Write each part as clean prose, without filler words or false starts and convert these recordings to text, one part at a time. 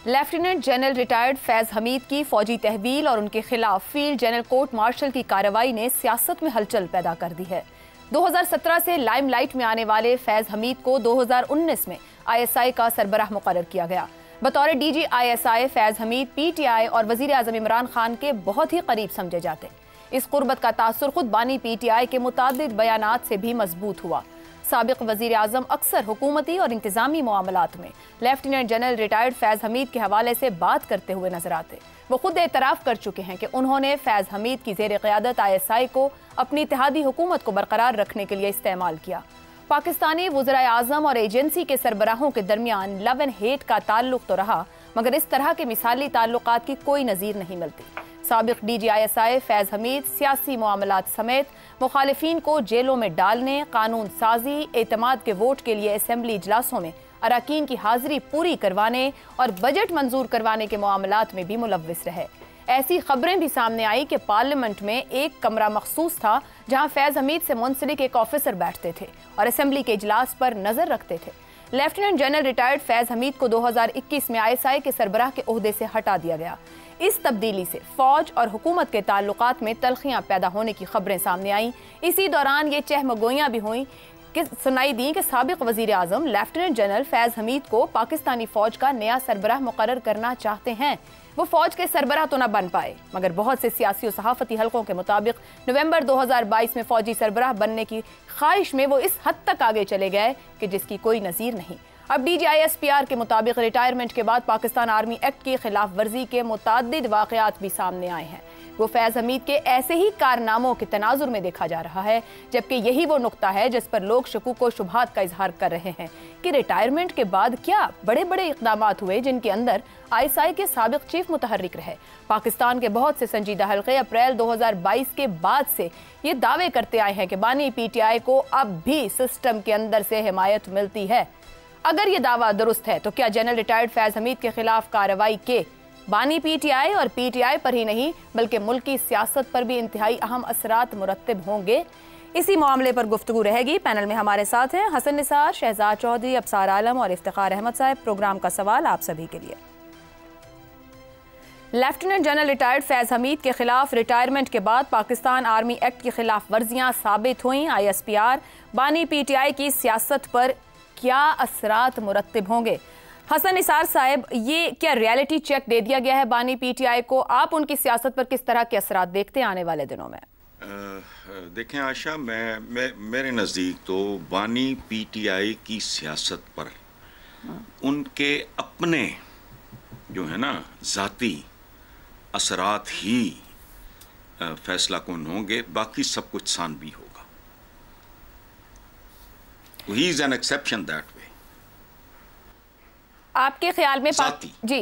Lieutenant general retired Faiz Hamid की फौजी तहवील और उनके खिलाफ फील्ड जनरल कोर्ट मार्शल की कार्रवाई ने सियासत में हलचल पैदा कर दी है। 2017 से लाइमलाइट में आने वाले फैज हमीद को 2019 में ISI का सरबराह मुकर्रर किया गया। बतौर DG ISI Faiz Hamid PTI और वजीर आजम इमरान खान के बहुत ही करीब समझे जाते। इस कुर्बत का तासुर खुद बानी PTI के मुतादिद बयानात से भी मजबूत हुआ। साबिक वजीर आजम अक्सर हुकूमती और इंतजामी मामलात में lieutenant general retired Faiz Hamid के हवाले से बात करते हुए नजर आते। वो खुद एतराफ़ कर चुके हैं कि उन्होंने फैज हमीद की ज़ेर क़यादत ISI को अपनी इत्तेहादी हुकूमत को बरकरार रखने के लिए इस्तेमाल किया। पाकिस्तानी वज़ीर आज़म और एजेंसी के सरबराहों के दरमियान लव एंड हेट का ताल्लुक तो रहा, मगर इस तरह के मिसाली ताल्लुकात की कोई नज़ीर नहीं मिलती। साबिक DG ISI फैज हमीद सियासी मामलात समेत मुखालिफिन को जेलों में डालने, कानून साजी, एतमाद के वोट के लिए असेंबली इजलासों में अरकान की हाजिरी पूरी करवाने और बजट मंजूर करवाने के मामलात में भी मुलव्विस रहे। ऐसी खबरें भी सामने आई कि पार्लियामेंट में एक कमरा मखसूस था जहां फैज हमीद से मुंसलिक एक ऑफिसर बैठते थे और असेंबली के इजलास पर नजर रखते थे। Lieutenant general retired Faiz Hamid को 2021 में ISI के सरबराह के ओहदे से हटा दिया गया। इस तब्दीली से फौज और हुकूमत के ताल्लुकात में तलखियां पैदा होने की खबरें सामने आईं। इसी दौरान ये चहमगोइयां भी हुई कि सुनाई दी कि साबिक वजीर आजम लेफ्टिनेंट जनरल फैज हमीद को पाकिस्तानी फौज का नया सरबराह मुकर्रर करना चाहते हैं। वो फौज के सरबराह तो न बन पाए, मगर बहुत से सियासी और सहाफती हलकों के मुताबिक नवंबर 2022 में फौजी सरबराह बनने की ख्वाहिश में वो इस हद तक आगे चले गए कि जिसकी कोई नज़ीर नहीं। अब DG ISPR के मुताबिक रिटायरमेंट के बाद पाकिस्तान आर्मी एक्ट की खिलाफ वर्जी के मुताद्दिद वाक़यात भी सामने आए हैं। वो फैज हमीद के ऐसे ही कारनामों के तनाजुर में देखा जा रहा है, जबकि यही वो नुक्ता है जिस पर लोग शकूक व शुबहात का इजहार कर रहे हैं कि रिटायरमेंट के बाद क्या बड़े बड़े इक़दामात हुए जिनके अंदर ISI के साबिक चीफ मुतहर्रिक रहे। पाकिस्तान के बहुत से संजीदा हल्के अप्रैल 2022 के बाद से ये दावे करते आए हैं कि बानी PTI को अब भी सिस्टम के अंदर से हिमायत मिलती है। अगर ये दावा दुरुस्त है तो क्या जनरल रिटायर्ड फैज हमीद के खिलाफ कार्रवाई के बानी PTI और PTI पर ही नहीं बल्कि मुल्क की सियासत पर भी इंतहाई अहम असरात मुरत्तब होंगे? इसी मामले पर गुफ्तगू रहेगी। पैनल में हमारे साथ हैं हसन निसार, शहजाद चौधरी, अबसार आलम और इफ्तिखार अहमद साहब। प्रोग्राम का सवाल आप सभी के लिए। Lieutenant general retired Faiz Hamid के खिलाफ रिटायरमेंट के बाद पाकिस्तान आर्मी एक्ट की खिलाफ वर्जियां साबित हुई। ISPR बानी PTI की सियासत पर क्या असरात मुरत्तब होंगे? हसन निसार साहब, ये क्या रियलिटी चेक दे दिया गया है बानी PTI को? आप उनकी सियासत पर किस तरह के असरात देखते हैं आने वाले दिनों में? देखें आशा, मेरे नज़दीक तो बानी PTI की सियासत पर उनके अपने जो है ना ज़ाती असरात ही फैसला कौन होंगे, बाकी सब कुछ सान भी होगा। He is an exception that way. आपके ख्याल में जी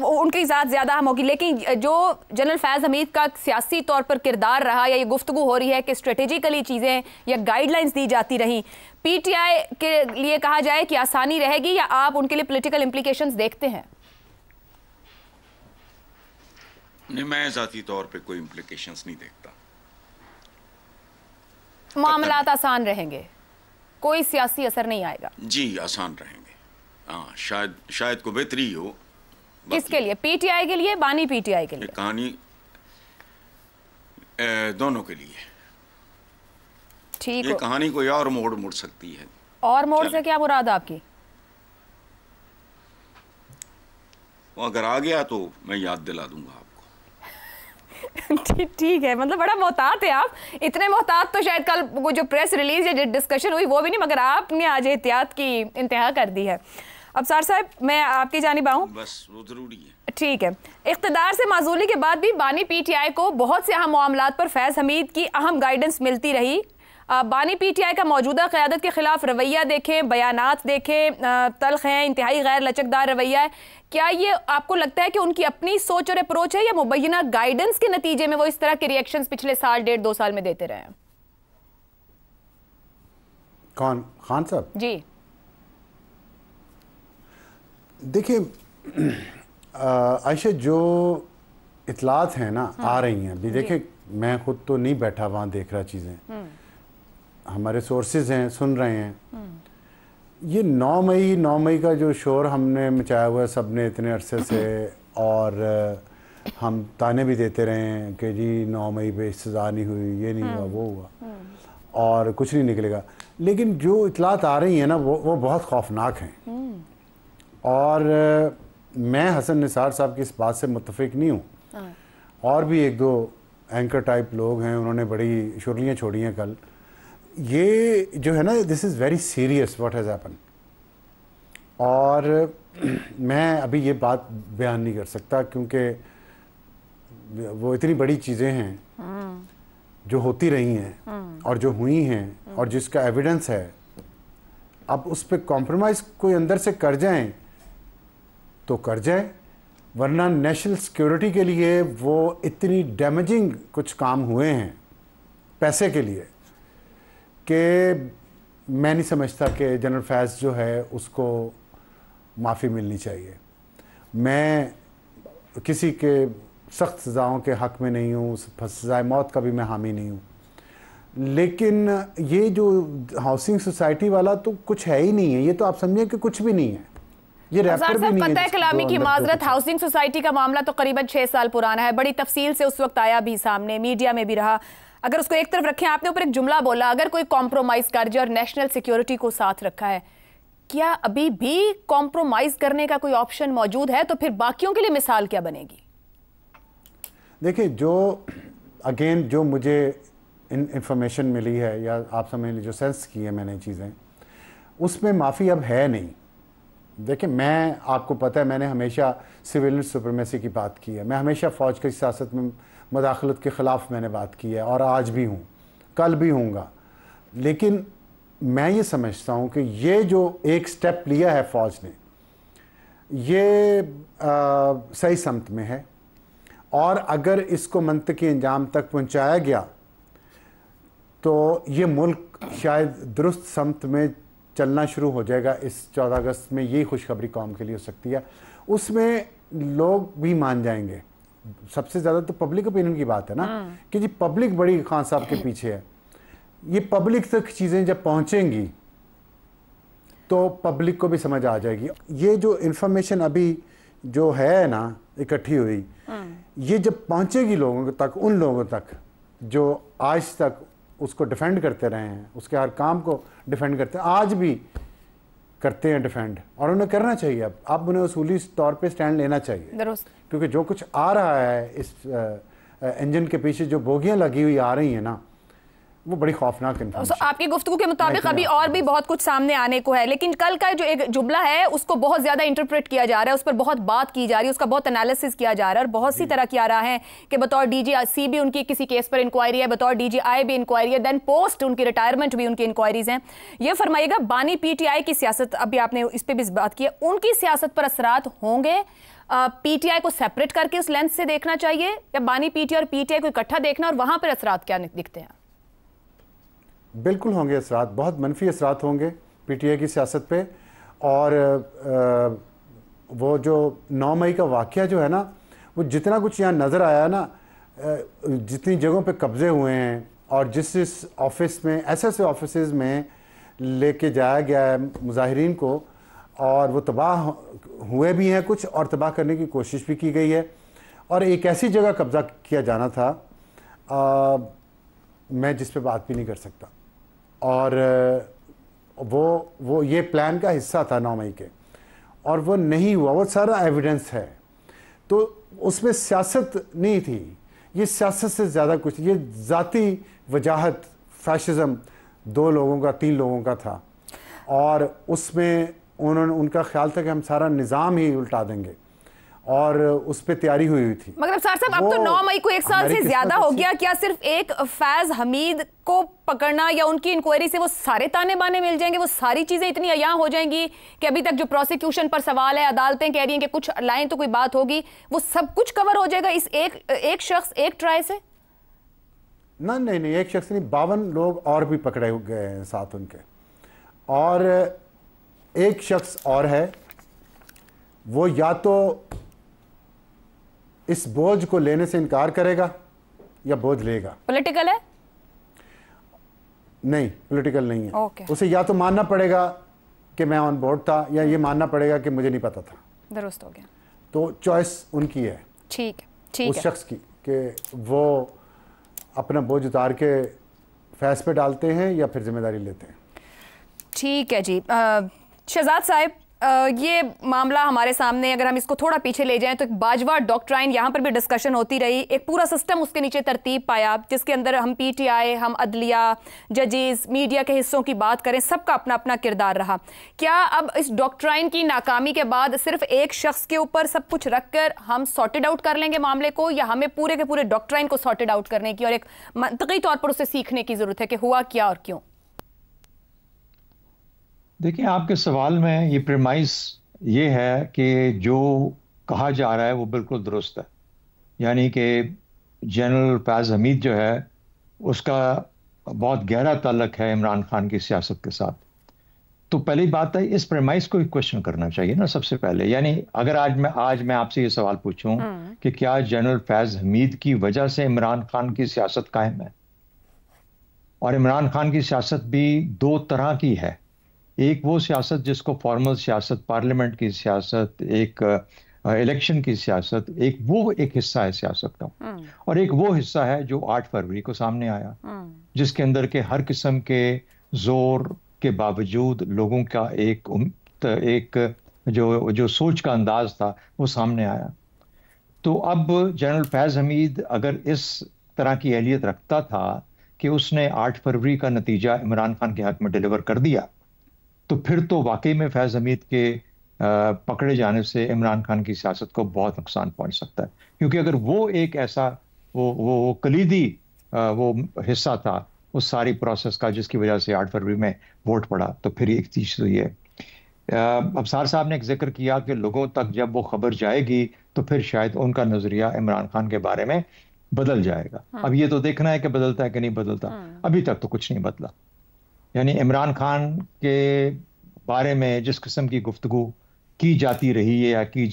उनकी ज़ात ज़्यादा हम होगी, लेकिन जो जनरल फैज हमीद का सियासी तौर पर किरदार रहा या ये गुफ्तगू हो रही है कि स्ट्रेटेजिकली चीज़ें या गाइडलाइंस दी जाती रहीं, PTI के लिए कहा जाए कि आसानी रहेगी या आप उनके लिए पॉलिटिकल इम्प्लीकेशंस देखते हैं? नहीं, मैं ज़ाती तौर पे कोई इम्प्लीकेशंस नहीं देखता। मामलात आसान रहेंगे, कोई सियासी असर नहीं आएगा? जी आसान रहेंगे। हाँ, शायद को बेहतरी हो। किसके लिए? PTI के लिए, बानी PTI के लिए? कहानी दोनों के लिए। ठीक, ये कहानी कोई और मोड़ मुड़ सकती है। और मोड़ से क्या मुराद आपकी? वो अगर आ गया तो मैं याद दिला दूंगा आपको। ठीक है, मतलब बड़ा मोहतात है आप। इतने मोहतात तो शायद कल वो जो प्रेस रिलीज या डिस्कशन हुई वो भी नहीं, मगर आपने आज एहतियात की इंतहा कर दी है। अबसार साहब, मैं आपकी जानिब आऊँ? बस वो जरूरी है। ठीक है, इख्तिदार से माजूली के बाद भी बानी PTI को बहुत से अहम मामलात पर फैज हमीद की अहम गाइडेंस मिलती रही। बानी PTI का मौजूदा क़यादत के खिलाफ रवैया देखें, बयानात देखें, तल्ख हैं, इंतहाई गैर लचकदार रवैया है। क्या ये आपको लगता है कि उनकी अपनी सोच और अप्रोच है या मुबैना गाइडेंस के नतीजे में वो इस तरह के रिएक्शंस पिछले साल, 1.5-2 साल में देते रहे हैं? कौन? खान साहब जी, देखिए आयशा, जो इतलात हैं ना आ रही हैं अभी, देखिए मैं खुद तो नहीं बैठा वहाँ देख रहा चीज़ें, हमारे सोर्सेज हैं, सुन रहे हैं। ये 9 मई का जो शोर हमने मचाया हुआ है सब ने इतने अरसे से, और हम ताने भी देते रहे हैं कि जी 9 मई पे सज़ा नहीं हुई, ये नहीं हुआ, वो हुआ, और कुछ नहीं निकलेगा। लेकिन जो इतलात आ रही हैं ना वो बहुत खौफनाक हैं, और मैं हसन निसार साहब की इस बात से मुत्तफिक नहीं हूँ। और भी एक दो एंकर टाइप लोग हैं, उन्होंने बड़ी शुरलियाँ छोड़ी हैं कल। ये जो है ना, this is very serious what has happen, और मैं अभी ये बात बयान नहीं कर सकता क्योंकि वो इतनी बड़ी चीज़ें हैं जो होती रही हैं और जो हुई हैं और जिसका एविडेंस है। अब उस पर कॉम्प्रोमाइज़ कोई अंदर से कर जाएं तो कर जाए, वरना नेशनल सिक्योरिटी के लिए वो इतनी डैमेजिंग कुछ काम हुए हैं पैसे के लिए कि मैं नहीं समझता कि जनरल फैज़ जो है उसको माफ़ी मिलनी चाहिए। मैं किसी के सख्त सज़ाओं के हक़ में नहीं हूँ, सज़ाए मौत का भी मैं हामी नहीं हूँ, लेकिन ये जो हाउसिंग सोसाइटी वाला तो कुछ है ही नहीं है। ये तो आप समझिए कि कुछ भी नहीं है, ये रैपर भी नहीं है। फतह कलामी की माजरत, हाउसिंग सोसाइटी का मामला तो करीबन 6 साल पुराना है, बड़ी तफसील से उस वक्त आया भी सामने, मीडिया में भी रहा। अगर उसको एक तरफ रखें, आपने ऊपर एक जुमला बोला, अगर कोई कॉम्प्रोमाइज़ कर जाए और नेशनल सिक्योरिटी को साथ रखा है, क्या अभी भी कॉम्प्रोमाइज़ करने का कोई ऑप्शन मौजूद है? तो फिर बाकियों के लिए मिसाल क्या बनेगी? देखिए, जो अगेन जो मुझे इंफॉर्मेशन मिली है या आप समझ लीजिए जो सेंस की है मैंने चीज़ें, उसमें माफ़ी अब है नहीं। देखिए, मैं आपको पता है मैंने हमेशा सिविलियन सुप्रीमेसी की बात की है, मैं हमेशा फ़ौज की सियासत में मुदाखलत के ख़िलाफ़ मैंने बात की है, और आज भी हूँ, कल भी हूँगा। लेकिन मैं ये समझता हूँ कि ये जो एक स्टेप लिया है फ़ौज ने, ये सही समत में है, और अगर इसको मंतकी अंजाम तक पहुँचाया गया तो ये मुल्क शायद दुरुस्त समत में चलना शुरू हो जाएगा। इस 14 अगस्त में यही खुशखबरी कौम के लिए हो सकती है, उसमें लोग भी मान जाएंगे। सबसे ज़्यादा तो पब्लिक ओपिनियन की बात है ना, कि जी पब्लिक बड़ी खान साहब के पीछे है। ये पब्लिक तक चीज़ें जब पहुँचेंगी तो पब्लिक को भी समझ आ जाएगी। ये जो इन्फॉर्मेशन अभी जो है ना इकट्ठी हुई, ये जब पहुँचेगी लोगों तक, उन लोगों तक जो आज तक उसको डिफेंड करते रहे हैं, उसके हर काम को डिफेंड करते हैं, आज भी करते हैं डिफेंड, और उन्हें करना चाहिए। अब उन्हें उसूली तौर पे स्टैंड लेना चाहिए, क्योंकि जो कुछ आ रहा है इस इंजन के पीछे, जो बोगियां लगी हुई आ रही हैं ना, वो बड़ी खौफनाक इन्फॉर्मेशन। आपकी गुफ्तगू के मुताबिक अभी और भी बहुत कुछ सामने आने को है, लेकिन कल का जो एक जुमला है उसको बहुत ज्यादा इंटरप्रेट किया जा रहा है, उस पर बहुत बात की जा रही है, उसका बहुत एनालिसिस किया जा रहा है, और बहुत सी तरह किया रहा है कि बतौर DGC भी उनकी किसी केस पर इंक्वायरी है, बतौर DGI भी इंक्वायरी है, देन पोस्ट उनकी रिटायरमेंट भी उनकी इंक्वायरीज हैं। ये फरमाइएगा, बानी PTI की सियासत, अभी आपने इस पर भी बात की है, उनकी सियासत पर असरात होंगे? PTI को सेपरेट करके उस लेंस से देखना चाहिए, या बानी PTI और PTI को इकट्ठा देखना, और वहां पर असरात क्या दिखते हैं? बिल्कुल होंगे असरात, बहुत मनफी असरात होंगे PTI की सियासत पे। और वो जो 9 मई का वाक़या जो है ना, वो जितना कुछ यहाँ नज़र आया ना, जितनी जगहों पे कब्ज़े हुए हैं, और जिस ऑफिस में ऐसे ऑफिसेज़ में लेके जाया गया है मुजाहिरीन को, और वो तबाह हुए भी हैं कुछ, और तबाह करने की कोशिश भी की गई है, और एक ऐसी जगह कब्ज़ा किया जाना था मैं जिस पे बात भी नहीं कर सकता। और वो ये प्लान का हिस्सा था 9 मई के, और वो नहीं हुआ, वो सारा एविडेंस है। तो उसमें सियासत नहीं थी, ये सियासत से ज़्यादा कुछ, ये ज़ाती वजाहत, फैशिज़म 2 लोगों का 3 लोगों का था, और उसमें उनका ख्याल था कि हम सारा निज़ाम ही उल्टा देंगे, और उस पर तैयारी हुई थी। मगर सर साहब, अब तो 9 मई को 1 साल से ज्यादा हो गया, क्या सिर्फ एक फैज हमीद को पकड़ना या उनकी इंक्वायरी से वो सारे ताने बाने मिल जाएंगे, वो सारी चीजें इतनी अयां हो जाएंगी कि अभी तक जो प्रोसिक्यूशन पर सवाल है, अदालतें कह रही हैं कि कुछ लाइन तो कोई बात होगी, वो सब कुछ कवर हो जाएगा इस एक शख्स एक ट्राई से? ना, नहीं, एक शख्स नहीं, 52 लोग और भी पकड़े गए हैं साथ उनके, और एक शख्स और है, वो या तो इस बोझ को लेने से इनकार करेगा या बोझ लेगा। पॉलिटिकल है? नहीं, पॉलिटिकल नहीं है। Okay. उसे या तो मानना पड़ेगा कि मैं ऑन बोर्ड था, या ये मानना पड़ेगा कि मुझे नहीं पता था। दुरुस्त हो गया। तो चॉइस उनकी है, ठीक है, उस शख्स की, कि वो अपना बोझ उतार के फैस पे डालते हैं या फिर जिम्मेदारी लेते हैं। ठीक है जी। शहजाद साहब, ये मामला हमारे सामने, अगर हम इसको थोड़ा पीछे ले जाएं तो एक बाजवा डॉक्ट्राइन यहाँ पर भी डिस्कशन होती रही, एक पूरा सिस्टम उसके नीचे तरतीब पाया, जिसके अंदर हम पीटीआई, हम अदलिया, जजेस, मीडिया के हिस्सों की बात करें, सबका अपना अपना किरदार रहा। क्या अब इस डॉक्ट्राइन की नाकामी के बाद सिर्फ एक शख्स के ऊपर सब कुछ रखकर हम सॉर्टेड आउट कर लेंगे मामले को, या हमें पूरे के पूरे डॉक्ट्राइन को सॉर्टेड आउट करने की और एक मंतकी तौर पर उसे सीखने की जरूरत है कि हुआ क्या और क्यों? देखिए, आपके सवाल में ये प्रेमाइस ये है कि जो कहा जा रहा है वो बिल्कुल दुरुस्त है, यानी कि जनरल फैज़ हमीद जो है उसका बहुत गहरा ताल्लुक है इमरान खान की सियासत के साथ। तो पहली बात है, इस प्रेमाइस को क्वेश्चन करना चाहिए ना सबसे पहले। यानी अगर आज मैं आपसे ये सवाल पूछूं कि क्या जनरल फैज़ हमीद की वजह से इमरान खान की सियासत कायम है, और इमरान खान की सियासत भी दो तरह की है। एक वो सियासत जिसको फॉर्मल सियासत, पार्लियामेंट की सियासत, एक इलेक्शन की सियासत, एक हिस्सा है सियासत का, और एक वो हिस्सा है जो 8 फरवरी को सामने आया, जिसके अंदर के हर किस्म के जोर के बावजूद लोगों का एक जो सोच का अंदाज था वो सामने आया। तो अब जनरल फैज़ हमीद अगर इस तरह की अहलियत रखता था कि उसने 8 फरवरी का नतीजा इमरान खान के हक में डिलीवर कर दिया, तो फिर तो वाकई में फैज़ हमीद के पकड़े जाने से इमरान खान की सियासत को बहुत नुकसान पहुंच सकता है। क्योंकि अगर वो एक ऐसा वो कलीदी वो हिस्सा था उस सारी प्रोसेस का जिसकी वजह से 8 फरवरी में वोट पड़ा, तो फिर एक चीज़ तो ये अबसार साहब ने एक जिक्र किया कि लोगों तक जब वो खबर जाएगी तो फिर शायद उनका नजरिया इमरान खान के बारे में बदल जाएगा। अब ये तो देखना है कि बदलता है कि नहीं बदलता। अभी तक तो कुछ नहीं बदला। यानी इमरान खान के बारे में जिस किस्म की गुफ्तगू की जाती रही है या की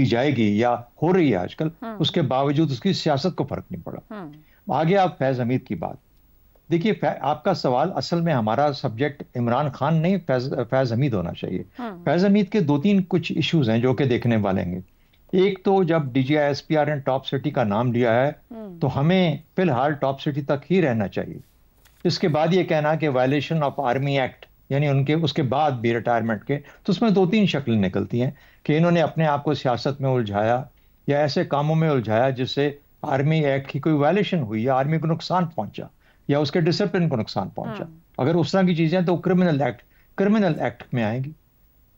जाएगी या हो रही है आजकल, उसके बावजूद उसकी सियासत को फर्क नहीं पड़ा। आगे आप फैज़ हमीद की बात देखिए, आपका सवाल असल में हमारा सब्जेक्ट इमरान खान नहीं फैज़ हमीद होना चाहिए। फैज़ हमीद के 2-3 कुछ इश्यूज हैं जो कि देखने वाले हैं। एक तो जब DGI-SPR ने टॉप सिटी का नाम लिया है तो हमें फिलहाल टॉप सिटी तक ही रहना चाहिए। इसके बाद ये कहना कि वायलेशन ऑफ आर्मी एक्ट, यानी उसके बाद भी रिटायरमेंट के, तो उसमें 2-3 शक्लें निकलती हैं कि इन्होंने अपने आप को सियासत में उलझाया या ऐसे कामों में उलझाया जिससे आर्मी एक्ट की कोई वायलेशन हुई या आर्मी को नुकसान पहुंचा या उसके डिसिप्लिन को नुकसान पहुंचा। अगर उस तरह की चीजें तो क्रिमिनल एक्ट में आएंगी।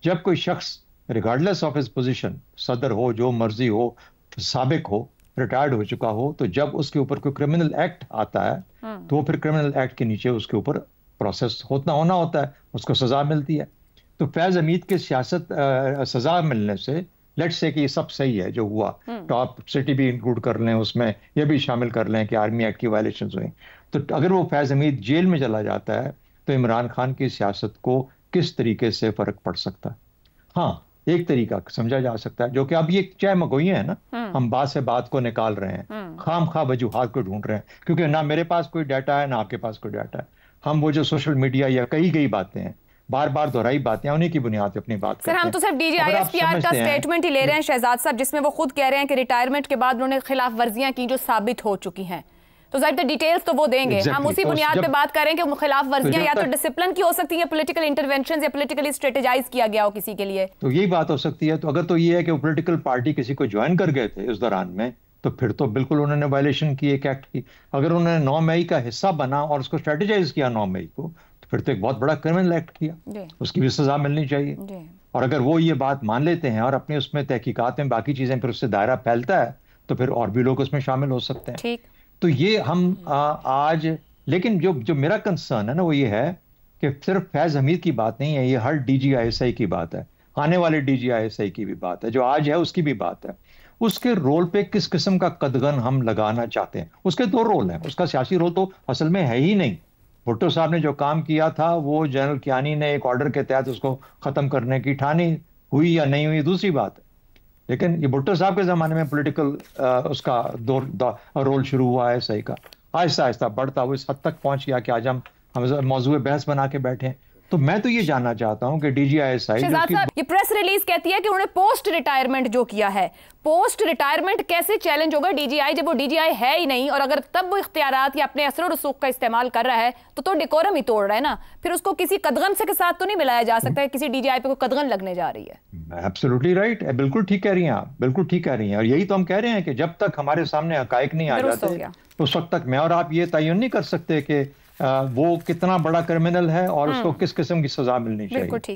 जब कोई शख्स रिगार्डलेस ऑफ हिज पोजीशन, सदर हो, जो मर्जी हो, साबिक हो, रिटायर्ड हो चुका हो, तो जब उसके ऊपर कोई क्रिमिनल एक्ट आता है तो वो फिर क्रिमिनल एक्ट के नीचे उसके ऊपर प्रोसेस होना होता है, उसको सजा मिलती है। तो फैज़ हमीद के सियासत सजा मिलने से, लेट्स से कि ये सब सही है जो हुआ, टॉप सिटी भी इंक्लूड कर लें, उसमें ये भी शामिल कर लें कि आर्मी एक्ट की वायलेशन हुई, तो अगर वो फैज़ हमीद जेल में चला जाता है तो इमरान खान की सियासत को किस तरीके से फर्क पड़ सकता है। हाँ, एक तरीका समझा जा सकता है जो कि अब ये चाय मगोई है ना, हम बात से बात को निकाल रहे हैं, खाम खा वजूहात को ढूंढ रहे हैं, क्योंकि ना मेरे पास कोई डाटा है ना आपके पास कोई डाटा है। हम वो जो सोशल मीडिया या कही गई बातें हैं, बार बार दोहराई बातें, उन्हीं की बुनियाद पे अपनी बात करते हैं। सर, हम तो सिर्फ DGI-SPR का स्टेटमेंट ही ले रहे हैं शहजाद साहब, जिसमें वो खुद कह रहे हैं कि रिटायरमेंट के बाद उन्होंने खिलाफ वर्जियां की जो साबित हो चुकी हैं। तो जाहिर डिटेल्स तो वो देंगे। हम उसी बुनियाद पे बात कर रहे हैं कि खिलाफ वर्जियां या तो डिसिप्लिन की हो सकती है, पॉलिटिकल इंटरवेंशन या पॉलिटिकली स्ट्रेटेजाइज किया गया हो किसी के लिए, तो यही बात हो सकती है। तो अगर तो ये है कि वो पॉलिटिकल पार्टी किसी को ज्वाइन कर गए थे उस दौरान में, तो फिर तो बिल्कुल उन्होंने वायलेशन की, एक एक्ट की। अगर उन्होंने 9 मई का हिस्सा बना और उसको स्ट्रेटेजाइज किया 9 मई को, तो फिर तो एक बहुत बड़ा क्रिमिनल एक्ट किया, उसकी भी सजा मिलनी चाहिए। और अगर वो ये बात मान लेते हैं और अपने उसमें तहकीकात में बाकी चीजें, फिर उससे दायरा फैलता है, तो फिर और भी लोग उसमें शामिल हो सकते हैं। ठीक। तो ये हम आज, लेकिन जो मेरा कंसर्न है ना वो ये है कि सिर्फ फैज़ हमीद की बात नहीं है, ये हर DGI-SI की बात है, आने वाले DGI-SI की भी बात है, जो आज है उसकी भी बात है। उसके रोल पे किस किस्म का कदगन हम लगाना चाहते हैं। उसके 2 रोल हैं, उसका सियासी रोल तो असल में है ही नहीं। भुट्टो साहब ने जो काम किया था वो जनरल कियानी ने एक ऑर्डर के तहत उसको खत्म करने की ठानी, हुई या नहीं हुई दूसरी बात है। लेकिन ये भुट्टो साहब के ज़माने में पॉलिटिकल उसका रोल शुरू हुआ है सही का, आहिस्ता आहिस्ता बढ़ता हुआ इस हद तक पहुंच गया कि आज हम मौजूद बहस बना के बैठे हैं। तो मैं तो ये जानना चाहता हूं कि DGISI शहजाद साहब, ये प्रेस रिलीज कहती है कि उन्होंने पोस्ट रिटायरमेंट जो किया है, पोस्ट रिटायरमेंट कैसे चैलेंज होगा DGI जब वो DGI है ही नहीं, और अगर तब वो इख्तियारात या अपने असर और रसूख का इस्तेमाल कर रहा है तो डिकोरम ही तोड़ रहा है ना। फिर उसको किसी कदगन से के साथ तो नहीं मिलाया जा सकता है, किसी DGI पे कोई कदगन लगने जा रही है। एब्सोल्युटली राइट, बिल्कुल ठीक कह रही हैं आप, बिल्कुल ठीक कह रही हैं। और यही तो हम कह रहे हैं कि जब तक हमारे सामने हकायक नहीं आ जाते तो उस वक्त तक मैं और आप ये तयन नहीं कर सकते कि वो कितना बड़ा क्रिमिनल है और उसको किस किस्म की सजा मिलनी चाहिए।